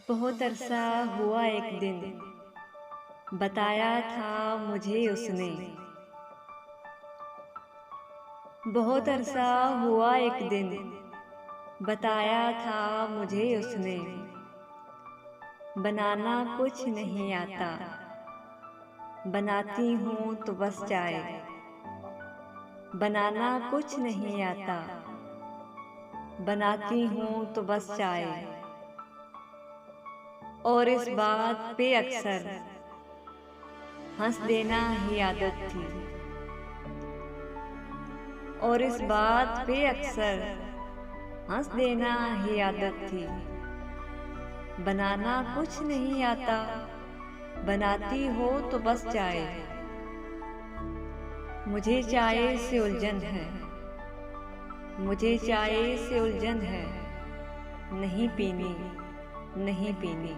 बहुत अरसा हुआ एक दिन, बताया था मुझे उसने। बहुत अरसा हुआ एक दिन, बताया था मुझे उसने। बनाना कुछ नहीं आता, बनाती हूँ तो बस चाय। बनाना कुछ नहीं आता, बनाती हूँ तो बस चाय। और इस बात पे अक्सर हंस देना ही आदत थी। और इस बात पे अक्सर हंस देना ही आदत थी। बनाना कुछ नहीं आता, बनाती हो तो बस चाय। मुझे चाय से उलझन है, मुझे चाय से उलझन है। नहीं पीनी, नहीं पीनी।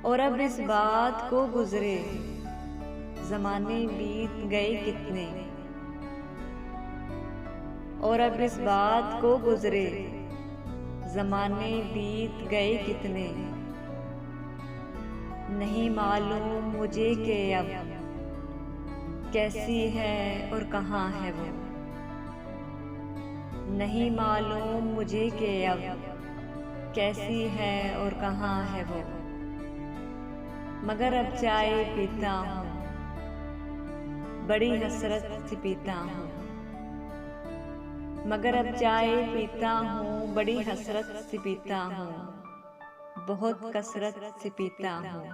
और अब इस बात को गुजरे ज़माने बीत गए कितने। और अब इस बात को गुजरे ज़माने बीत गए कितने। नहीं मालूम मुझे कि अब कैसी है और कहाँ है वो। नहीं मालूम मुझे कि अब कैसी है और कहाँ है वो। मगर अब चाय पीता हूँ, बड़ी हसरत से पीता हूँ। मगर अब चाय पीता हूँ, बड़ी हसरत से पीता हूँ। बहुत कसरत से पीता हूँ।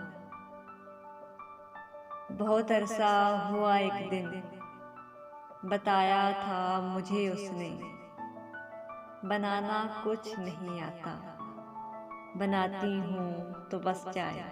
बहुत अरसा हुआ एक दिन, बताया था मुझे उसने। बनाना कुछ नहीं आता, बनाती हूँ तो बस चाय।